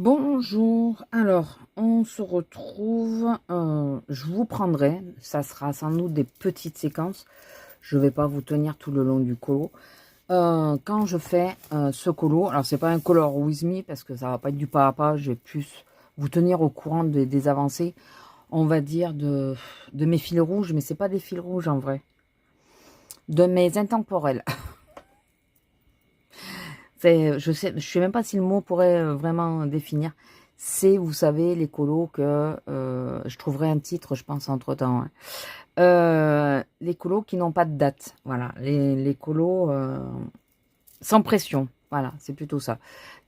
Bonjour, alors on se retrouve, je vous prendrai, ça sera sans doute des petites séquences, je vais pas vous tenir tout le long du colo. Quand je fais ce colo, alors c'est pas un color with me parce que ça va pas être du pas à pas, je vais plus vous tenir au courant des avancées, on va dire de mes fils rouges, mais c'est pas des fils rouges en vrai, de mes intemporels. Je sais même pas si le mot pourrait vraiment définir. C'est, vous savez, les colos que je trouverai un titre, je pense, entre-temps. Hein. Les colos qui n'ont pas de date. Voilà, les colos sans pression. Voilà, c'est plutôt ça.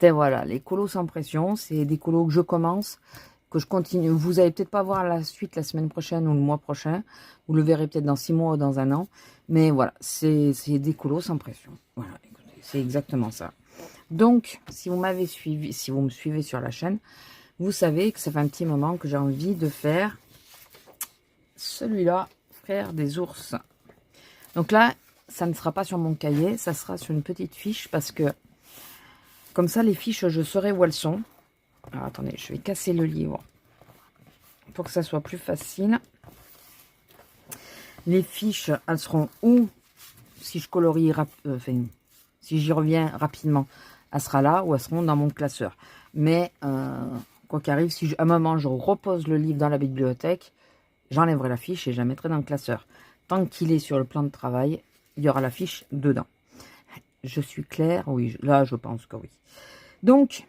Voilà, les colos sans pression, c'est des colos que je commence, que je continue. Vous allez peut-être pas voir la suite la semaine prochaine ou le mois prochain. Vous le verrez peut-être dans 6 mois ou dans un an. Mais voilà, c'est des colos sans pression. Voilà, écoutez, c'est exactement ça. Donc, si vous m'avez suivi, si vous me suivez sur la chaîne, vous savez que ça fait un petit moment que j'ai envie de faire celui-là, frère des ours. Donc là, ça ne sera pas sur mon cahier, ça sera sur une petite fiche parce que, comme ça, les fiches, je saurai où elles sont. Alors, attendez, je vais casser le livre pour que ça soit plus facile. Les fiches, elles seront où, si je colorie, si j'y reviens rapidement, elle sera là ou elles seront dans mon classeur. Mais quoi qu'il arrive, si à un moment je repose le livre dans la bibliothèque, j'enlèverai la fiche et je la mettrai dans le classeur. Tant qu'il est sur le plan de travail, il y aura la fiche dedans. Je suis claire? Oui, là je pense que oui. Donc,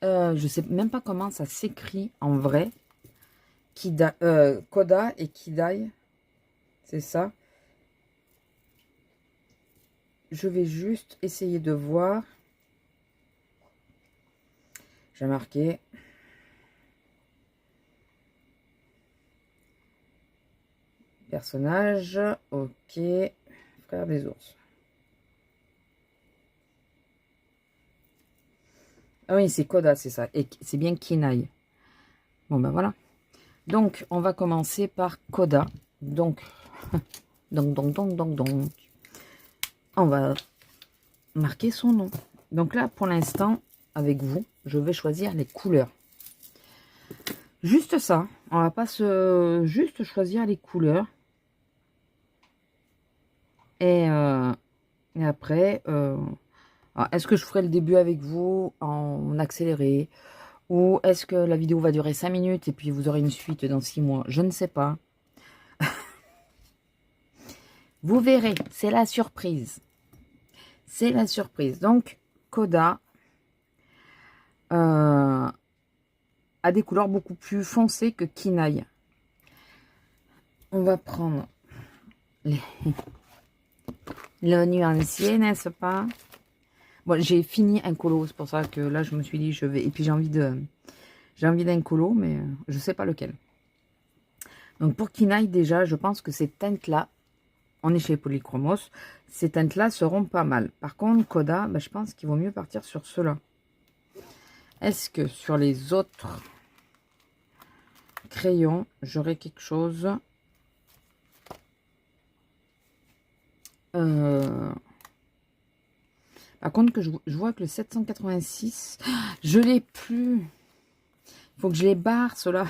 je ne sais même pas comment ça s'écrit en vrai. Koda et Kidai, c'est ça. Je vais juste essayer de voir. J'ai marqué personnage, ok, frère des ours. Ah oui, c'est Koda, c'est ça. Et c'est bien Kinai. Bon, ben voilà. Donc, on va commencer par Koda. Donc, on va marquer son nom. Donc là, pour l'instant, avec vous, je vais choisir les couleurs. Juste ça. On va pas juste choisir les couleurs. Et après, est-ce que je ferai le début avec vous en accéléré? Ou est-ce que la vidéo va durer 5 minutes et puis vous aurez une suite dans 6 mois? Je ne sais pas. Vous verrez, c'est la surprise. C'est la surprise. Donc, Koda a des couleurs beaucoup plus foncées que Kinai. On va prendre le nuancier, n'est-ce pas? Bon, j'ai fini un colo, c'est pour ça que là, je me suis dit, je vais... Et puis, j'ai envie d'un colo, mais je ne sais pas lequel. Donc, pour Kinai, déjà, je pense que ces teintes-là, on est chez Polychromos, ces teintes-là seront pas mal. Par contre, Koda, je pense qu'il vaut mieux partir sur ceux-là. Est-ce que sur les autres crayons, j'aurai quelque chose Par contre, que je vois que le 786, je l'ai plus. Il faut que je les barre, ceux-là.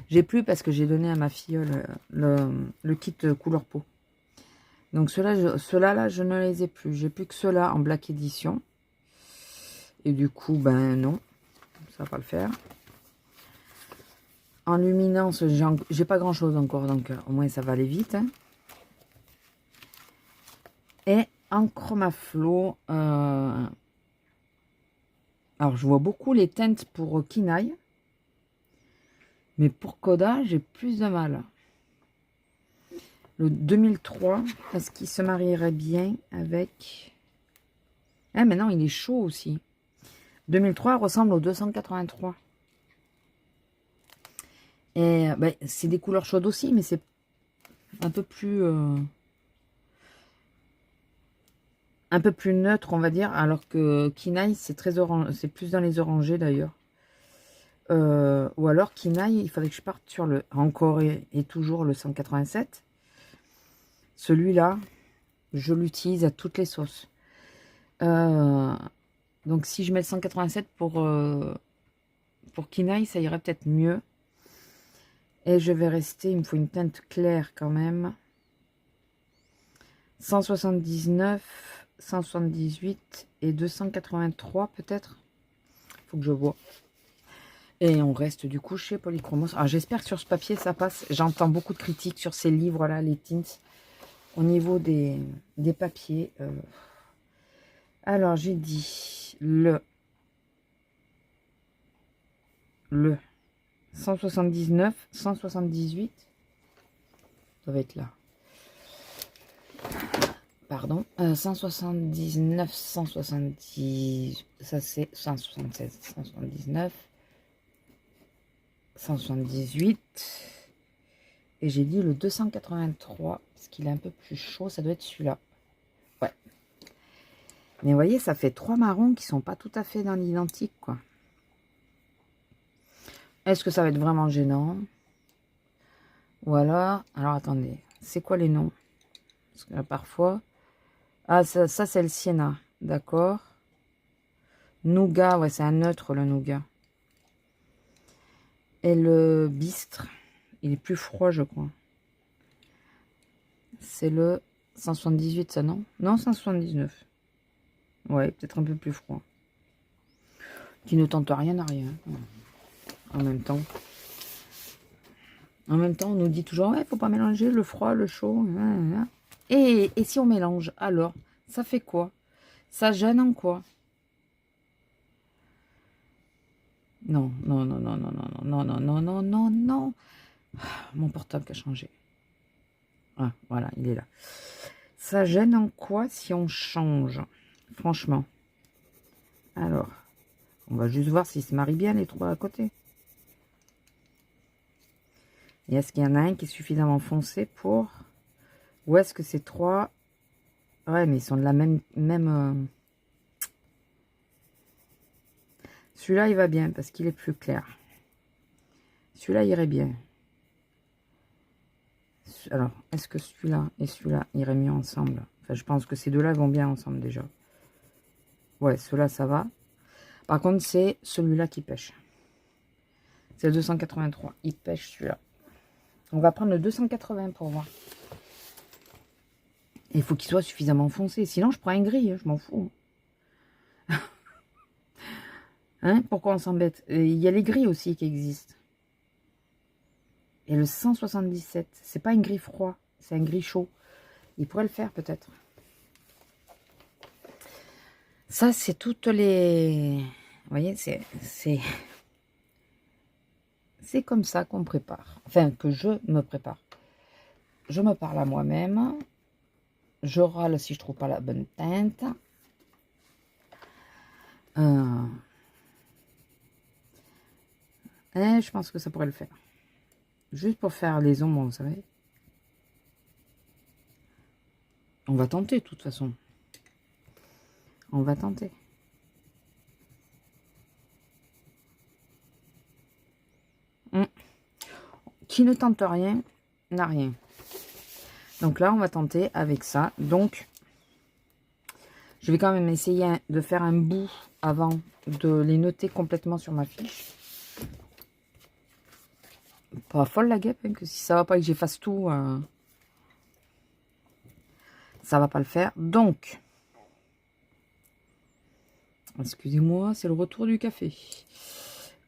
J'ai plus parce que j'ai donné à ma filleule le kit couleur peau. Donc ceux-là, là, je ne les ai plus. J'ai plus que ceux-là en Black Edition. Et du coup, ben non, ça va pas le faire. En luminance, j'ai pas grand-chose encore, donc au moins ça va aller vite. Hein. Et en chromaflow, alors je vois beaucoup les teintes pour Kinai. Mais pour Koda, j'ai plus de mal. Le 2003, est-ce qu'il se marierait bien avec... Ah, mais non, il est chaud aussi. 2003 ressemble au 283. Et ben, c'est des couleurs chaudes aussi, mais c'est un peu plus... un peu plus neutre, on va dire. Alors que Kinai, c'est très orange. C'est plus dans les orangés, d'ailleurs. Ou alors Kinai, il fallait que je parte sur le... Encore et toujours le 187. Celui-là, je l'utilise à toutes les sauces. Donc si je mets le 187 pour Kinaï, ça irait peut-être mieux. Et je vais rester, il me faut une teinte claire quand même. 179, 178 et 283 peut-être. Il faut que je vois. Et on reste du coup chez Polychromos. Alors j'espère que sur ce papier ça passe. J'entends beaucoup de critiques sur ces livres-là, les tints. Au niveau des papiers. Alors j'ai dit le 179, 178. Ça va être là. Pardon. 179, 170. Ça c'est 176, 179. 178. Et j'ai dit le 283, parce qu'il est un peu plus chaud, ça doit être celui-là. Ouais. Mais vous voyez, ça fait 3 marrons qui sont pas tout à fait dans l'identique, quoi. Est-ce que ça va être vraiment gênant? Ou alors attendez, c'est quoi les noms? Parce que là, parfois... Ah, ça c'est le sienna, d'accord. Nougat, ouais, c'est un neutre, le nougat. Et le bistre, il est plus froid, je crois. C'est le 178, ça, non? Non, 179. Ouais, peut-être un peu plus froid. Qui ne tente rien à rien. En même temps. En même temps, on nous dit toujours, ouais, faut pas mélanger le froid, le chaud. Et si on mélange, alors, ça fait quoi? Ça gêne en quoi? Non, non, non, non, non, non, non, non, non, non, non, non. Mon portable qui a changé. Ah, voilà, il est là. Ça gêne en quoi si on change? Franchement. Alors, on va juste voir s'ils se marient bien les trois à côté. Et est-ce qu'il y en a un qui est suffisamment foncé pour... Ou est-ce que c'est trois... Ouais, mais ils sont de la même... Celui-là, il va bien parce qu'il est plus clair. Celui-là irait bien. Alors, est-ce que celui-là et celui-là iraient mieux ensemble? Enfin, je pense que ces deux-là vont bien ensemble déjà. Ouais, ceux-là, ça va. Par contre, c'est celui-là qui pêche. C'est le 283. Il pêche celui-là. On va prendre le 280 pour voir. Il faut qu'il soit suffisamment foncé. Sinon, je prends un gris. Je m'en fous. Hein? Pourquoi on s'embête? Il y a les gris aussi qui existent. Et le 177, c'est pas un gris froid. C'est un gris chaud. Il pourrait le faire peut-être. Ça, c'est toutes les... Vous voyez, c'est comme ça qu'on prépare. Enfin, que je me prépare. Je me parle à moi-même. Je râle si je trouve pas la bonne teinte. Et je pense que ça pourrait le faire. Juste pour faire les ombres, vous savez. On va tenter, de toute façon. On va tenter. Qui ne tente rien, n'a rien. Donc là, on va tenter avec ça. Donc, je vais quand même essayer de faire un bout avant de les noter complètement sur ma fiche. Pas folle la guêpe, hein, que si ça va pas et que j'efface tout, ça va pas le faire. Donc, excusez-moi, c'est le retour du café.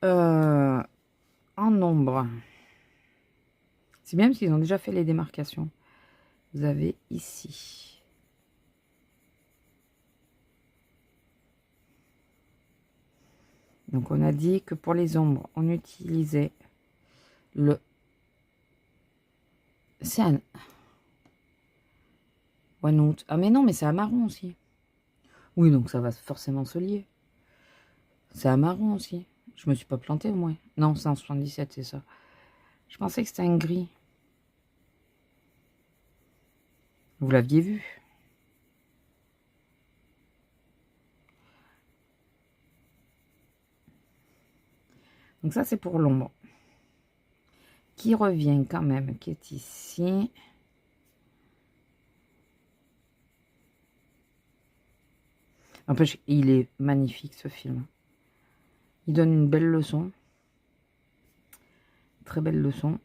En nombre, c'est bien parce qu'ils ont déjà fait les démarcations. Vous avez ici. Donc, on a dit que pour les ombres, on utilisait le... C'est un... One out. Ah, mais non, mais c'est un marron aussi. Oui, donc ça va forcément se lier. C'est un marron aussi. Je me suis pas plantée au moins. Non, c'est un 77, c'est ça. Je pensais que c'était un gris. Vous l'aviez vu. Donc ça, c'est pour l'ombre. Qui revient quand même, qui est ici. N'empêche, il est magnifique ce film. Il donne une belle leçon. Très belle leçon.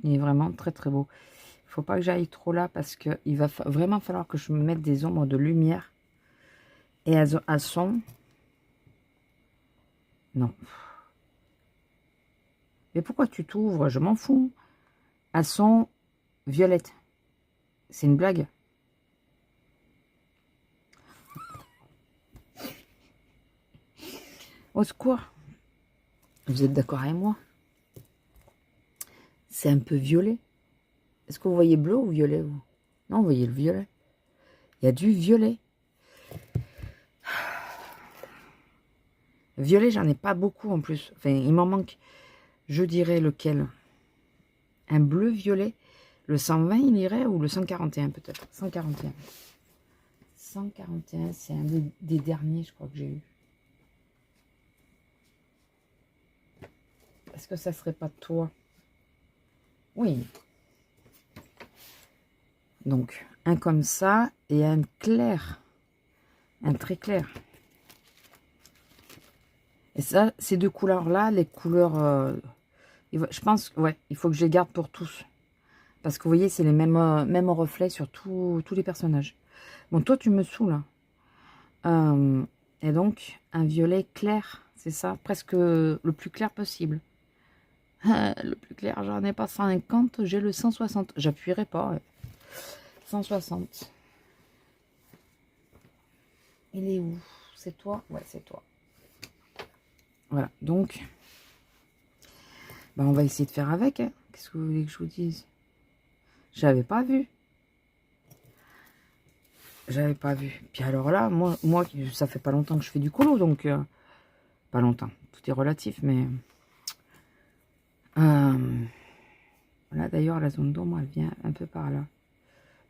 Il est vraiment très très beau. Il faut pas que j'aille trop là parce qu'il va vraiment falloir que je me mette des ombres de lumière. Et à son... Non. Mais pourquoi tu t'ouvres? Je m'en fous. À son violette. C'est une blague. Au secours. Vous êtes d'accord avec moi? C'est un peu violet. Est-ce que vous voyez bleu ou violet, vous? Non, vous voyez le violet. Il y a du violet. Violet, j'en ai pas beaucoup en plus. Enfin, il m'en manque. Je dirais lequel? Un bleu violet. Le 120, il irait, ou le 141 peut-être. 141. 141, c'est un des derniers, je crois, que j'ai eu. Est-ce que ça serait pas toi? Oui. Donc, un comme ça et un clair. Un très clair. Et ça, ces deux couleurs-là, les couleurs... je pense, ouais, il faut que je les garde pour tous. Parce que vous voyez, c'est les mêmes reflets sur tous les personnages. Bon, toi, tu me saoules. Et donc, un violet clair, c'est ça? Presque le plus clair possible. Le plus clair, j'en ai pas 50, j'ai le 160. J'appuierai pas. Ouais. 160. Il est où? C'est toi? Ouais, c'est toi. Voilà, donc, bah, on va essayer de faire avec. Hein. Qu'est-ce que vous voulez que je vous dise? J'avais pas vu. J'avais pas vu. Puis alors là, moi, ça fait pas longtemps que je fais du colo, donc... pas longtemps. Tout est relatif, mais... là, d'ailleurs, la zone d'ombre, elle vient un peu par là.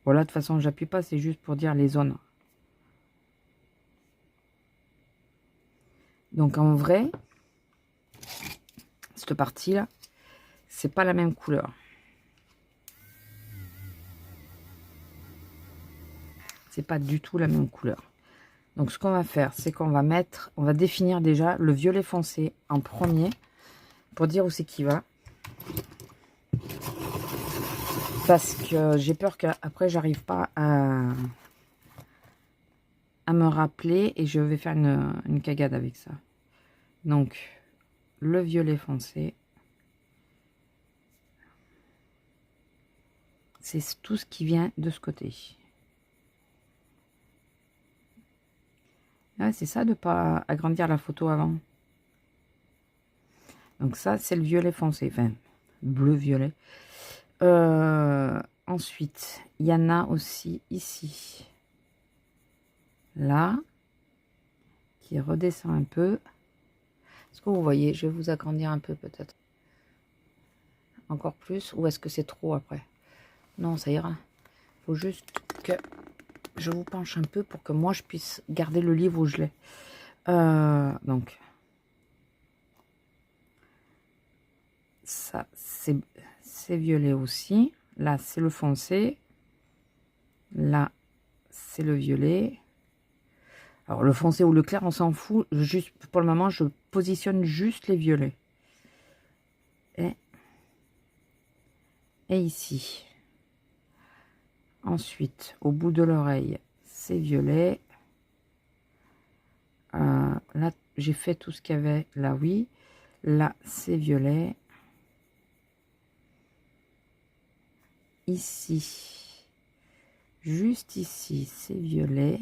Bon, là, de toute façon, j'appuie pas, c'est juste pour dire les zones. Donc, en vrai, cette partie-là, c'est pas la même couleur. C'est pas du tout la même couleur. Donc, ce qu'on va faire, c'est qu'on va mettre... On va définir déjà le violet foncé en premier, pour dire où c'est qu'il va. Parce que j'ai peur qu'après, j'arrive pas à me rappeler et je vais faire une cagade avec ça. Donc, le violet foncé, c'est tout ce qui vient de ce côté. Ouais, c'est ça de pas agrandir la photo avant. Donc ça, c'est le violet foncé, enfin, bleu-violet. Ensuite, il y en a aussi ici. Là, qui redescend un peu. Est-ce que vous voyez? Je vais vous agrandir un peu peut-être. Encore plus. Ou est-ce que c'est trop après? Non, ça ira. Il faut juste que je vous penche un peu pour que moi je puisse garder le livre où je l'ai. Donc, ça, c'est violet aussi. Là, c'est le foncé. Là, c'est le violet. Alors, le foncé ou le clair, on s'en fout. Juste, pour le moment, je positionne juste les violets. Et ici. Ensuite, au bout de l'oreille, c'est violet. Là, j'ai fait tout ce qu'il y avait. Là, oui. Là, c'est violet. Ici. Juste ici, c'est violet.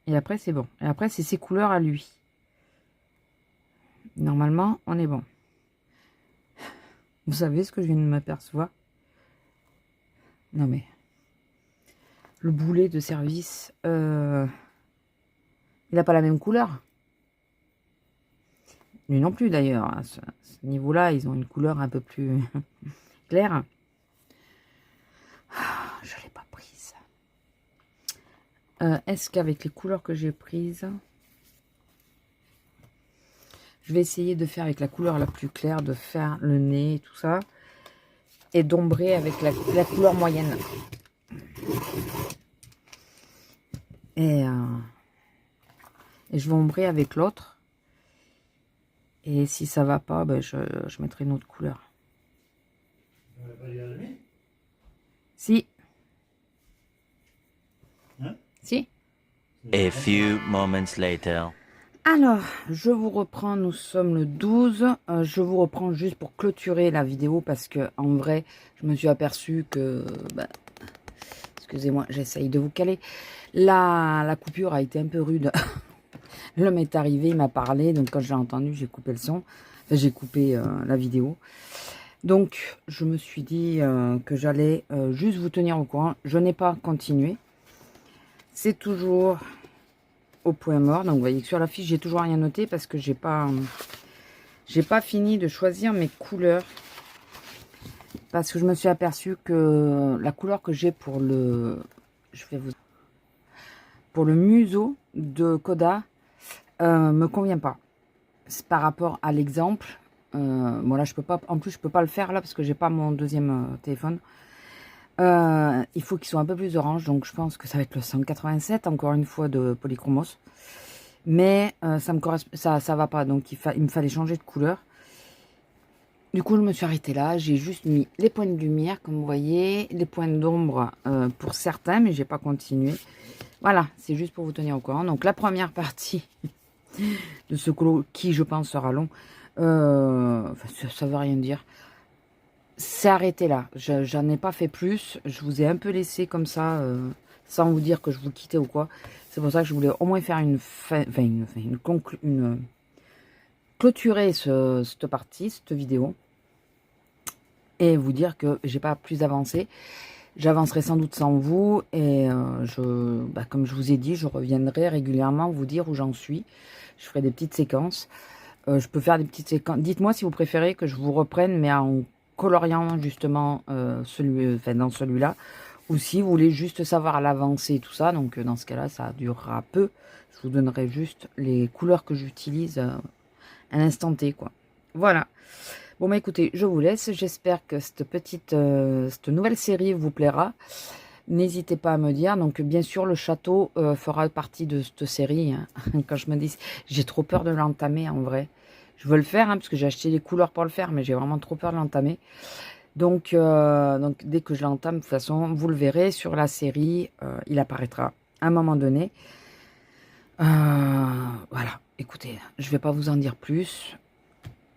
Et après, c'est bon. Et après, c'est ses couleurs à lui. Normalement, on est bon. Vous savez ce que je viens de m'apercevoir? Non, mais... Le boulet de service, il n'a pas la même couleur. Lui non plus, d'ailleurs. À ce niveau-là, ils ont une couleur un peu plus claire. Je ne l'ai pas prise. Est-ce qu'avec les couleurs que j'ai prises... Je vais essayer de faire avec la couleur la plus claire, de faire le nez et tout ça. Et d'ombrer avec la couleur moyenne. Et je vais ombrer avec l'autre. Et si ça va pas, ben je mettrai une autre couleur. Si. Hein? Si. A few moments later. Alors, je vous reprends, nous sommes le 12. Je vous reprends juste pour clôturer la vidéo parce que en vrai, je me suis aperçue que... excusez-moi, j'essaye de vous caler. La coupure a été un peu rude. L'homme est arrivé, il m'a parlé, donc quand je l'ai entendu, j'ai coupé le son. Enfin, j'ai coupé la vidéo. Donc, je me suis dit que j'allais juste vous tenir au courant. Je n'ai pas continué. C'est toujours au point mort. Donc, vous voyez que sur la fiche, j'ai toujours rien noté parce que j'ai pas fini de choisir mes couleurs. Parce que je me suis aperçue que la couleur que j'ai pour le... pour le museau de Coda me convient pas. C'est par rapport à l'exemple. Bon là je peux pas, en plus je peux pas le faire là parce que j'ai pas mon deuxième téléphone. Il faut qu'il soit un peu plus orange, donc je pense que ça va être le 187 encore une fois de Polychromos. Mais ça me correspond, ça va pas, donc il me fallait changer de couleur. Du coup je me suis arrêtée là, j'ai juste mis les points de lumière comme vous voyez, les points d'ombre pour certains, mais j'ai pas continué. Voilà, c'est juste pour vous tenir au courant. Donc la première partie de ce colo qui je pense sera long. Ça veut rien dire. C'est arrêté là. J'en ai pas fait plus. Je vous ai un peu laissé comme ça, sans vous dire que je vous quittais ou quoi. C'est pour ça que je voulais au moins faire clôturer cette partie, cette vidéo. Et vous dire que j'ai pas plus avancé. J'avancerai sans doute sans vous. Et comme je vous ai dit, je reviendrai régulièrement vous dire où j'en suis. Je ferai des petites séquences. Je peux faire des petites séquences. Dites-moi si vous préférez que je vous reprenne, mais en coloriant justement dans celui-là. Ou si vous voulez juste savoir l'avancée et tout ça. Donc dans ce cas-là, ça durera peu. Je vous donnerai juste les couleurs que j'utilise à l'instant T, quoi. Voilà. Bon, bah écoutez, je vous laisse. J'espère que cette nouvelle série vous plaira. N'hésitez pas à me dire. Donc, bien sûr, le château fera partie de cette série. Hein. Quand je me dis, j'ai trop peur de l'entamer en vrai. Je veux le faire, parce que j'ai acheté les couleurs pour le faire, mais j'ai vraiment trop peur de l'entamer. Donc, dès que je l'entame, de toute façon, vous le verrez sur la série. Il apparaîtra à un moment donné. Voilà. Écoutez, je ne vais pas vous en dire plus.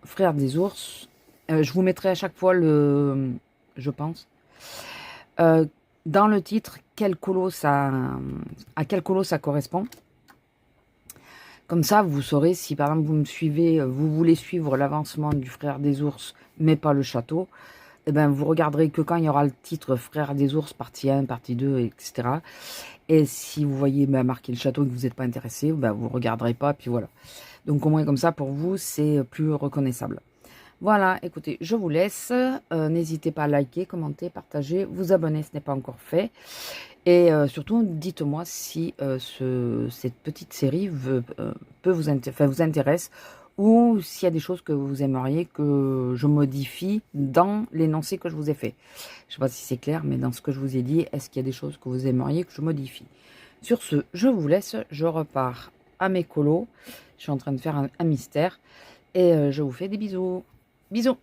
Frère des ours. Je vous mettrai à chaque fois je pense, dans le titre, à quel colo ça correspond. Comme ça, vous saurez si par exemple vous me suivez, vous voulez suivre l'avancement du frère des ours, mais pas le château. Eh ben, vous regarderez que quand il y aura le titre Frère des ours, partie 1, partie 2, etc. Et si vous voyez marquer le château et que vous n'êtes pas intéressé, ben, vous ne regarderez pas, puis voilà. Donc au moins comme ça, pour vous, c'est plus reconnaissable. Voilà, écoutez, je vous laisse. N'hésitez pas à liker, commenter, partager, vous abonner, ce n'est pas encore fait. Et surtout, dites-moi si cette petite série vous intéresse ou s'il y a des choses que vous aimeriez que je modifie dans l'énoncé que je vous ai fait. Je ne sais pas si c'est clair, mais dans ce que je vous ai dit, est-ce qu'il y a des choses que vous aimeriez que je modifie? Sur ce, je vous laisse, je repars à mes colos. Je suis en train de faire un mystère et je vous fais des bisous. Bisous!